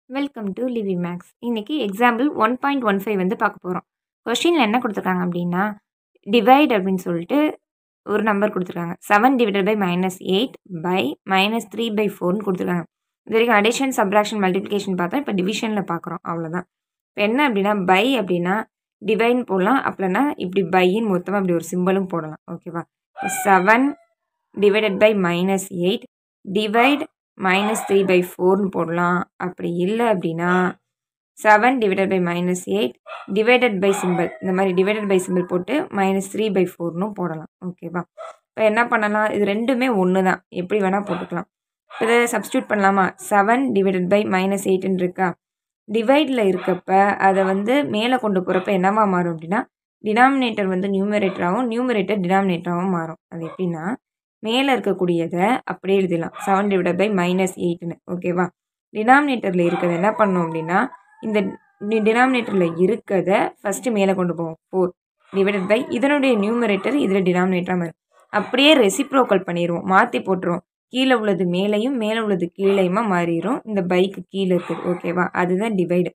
Welcome to லிவி maths. இன்னைக்கு example 1.15 வந்து பார்க்க போகிறோம். கொஸ்டினில் என்ன கொடுத்துருக்காங்க அப்படின்னா, டிவைட் அப்படின்னு சொல்லிட்டு ஒரு நம்பர் கொடுத்துருக்காங்க. 7 டிவைடட் பை -8 பை -3/4ன்னு கொடுத்துருக்காங்க. இது வரைக்கும் அடிஷன், சப்ராக்ஷன், மல்டிப்ளிகேஷன் பார்த்தோம். இப்போ டிவிஷனில் பார்க்குறோம், அவ்வளோதான். இப்போ என்ன அப்படின்னா, பை அப்படின்னா டிவைன் போடலாம், அப்படின்னா இப்படி பையின்னு மொத்தமாக இப்படி ஒரு சிம்பிளும் போடலாம். ஓகேவா? 7 டிவைடட் பை -8 டிவைட் -3/4ன்னு போடலாம். அப்படி இல்லை அப்படின்னா 7 divided by -8 divided by simple, இந்த மாதிரி டிவைடட் பை சிம்பிள் போட்டு -3/4ன்னு போடலாம். ஓகேவா? இப்போ என்ன பண்ணலாம், இது ரெண்டுமே ஒன்று தான், எப்படி வேணால் போட்டுக்கலாம். இப்போ இதை சப்ஸ்டியூட் பண்ணலாமா? 7 டிவைடட் பை -8ன்னு இருக்கா, டிவைடில் இருக்கப்ப அதை வந்து மேலே கொண்டு போகிறப்ப என்னவா மாறும் அப்படின்னா, டினாமினேட்டர் வந்து நியூமரேட்டராகவும் நியூமரேட்டர் டினாமினேட்டராகவும் மாறும். அது எப்படின்னா, மேலே இருக்கக்கூடியதை அப்படியே எழுதிடலாம், 7 டிவைடட் பை -8ன்னு. ஓகேவா? டினாமினேட்டரில் இருக்கிறத என்ன பண்ணணும் அப்படின்னா, இந்த டினாமினேட்டரில் இருக்கிறத ஃபஸ்ட்டு மேலே கொண்டு போவோம். 4 டிவைடட் பை இதனுடைய நியூமரேட்டர் இதில் டினாமினேட்டராக மாறும். அப்படியே ரெசிப்ரோக்கல் பண்ணிடுவோம், மாற்றி போட்டுருவோம். கீழே உள்ளது மேலேயும் மேலே உள்ளது கீழேயுமா மாறிடும். இந்த பைக்கு கீழே இருக்குது. ஓகேவா? அதுதான் டிவைடு.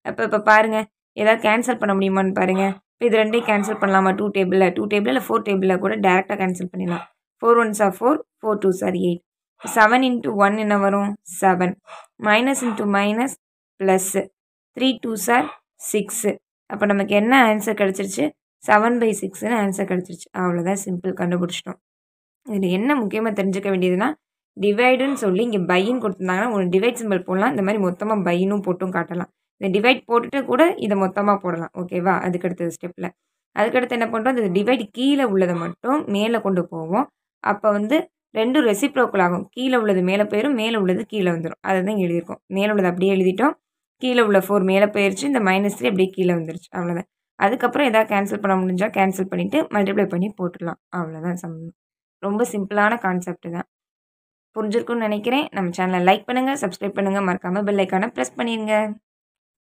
இப்போ பாருங்கள், ஏதாவது கேன்சல் பண்ண முடியுமான்னு பாருங்கள். இப்போ இது ரெண்டையும் கேன்சல் பண்ணலாமா? 2 டேபிளில் இல்லை 4 டேபிளில் கூட டேரெக்டாக கேன்சல் பண்ணிடலாம். 4 1s are 4, 4 2s are 8. 7 into 1 என்ன வரும்? 7. Minus into minus plus 3 2s are 6. அப்போ நமக்கு என்ன ஆன்சர் கிடச்சிருச்சு? 7/6ன்னு ஆன்சர் கிடச்சிருச்சு. அவ்வளோதான், சிம்பிள், கண்டுபிடிச்சிட்டோம். இதில் என்ன முக்கியமாக தெரிஞ்சுக்க வேண்டியதுன்னா, டிவைடுன்னு சொல்லி இங்கே பையின்னு கொடுத்துருந்தாங்கன்னா ஒரு டிவைட் சிம்பிள் போடலாம், இந்த மாதிரி மொத்தமாக பையினும் போட்டும் காட்டலாம். இந்த டிவைட் போட்டுட்டு கூட இதை மொத்தமாக போடலாம். ஓகேவா? அதுக்கடுத்த ஸ்டெப்பில் அதுக்கடுத்து என்ன பண்ணுறோம், இந்த டிவைட் கீழே உள்ளதை மட்டும் மேலே கொண்டு போவோம். அப்போ வந்து ரெண்டும் ரெசிப்ரோக்கல் ஆகும். கீழே உள்ளது மேலே போயிடும், மேலே உள்ளது கீழே வந்துடும். அதை தான் எழுதியிருக்கோம். மேலே உள்ளது அப்படியே எழுதிட்டோம், கீழே உள்ள 4 மேலே போயிடுச்சு, இந்த -3 அப்படியே கீழே வந்துருச்சு. அவ்வளோதான். அதுக்கப்புறம் எதாவது கேன்சல் பண்ண முடிஞ்சால் கேன்சல் பண்ணிவிட்டு மல்டிப்ளை பண்ணி போட்டுடலாம். அவ்வளோதான் சம்பந்தம். ரொம்ப சிம்பிளான கான்செப்ட் தான். புரிஞ்சிருக்குன்னு நினைக்கிறேன். நம்ம சேனலை லைக் பண்ணுங்கள், சப்ஸ்கிரைப் பண்ணுங்கள், மறக்காமல் பெல் ஐக்கானை ப்ரெஸ் பண்ணிடுங்க.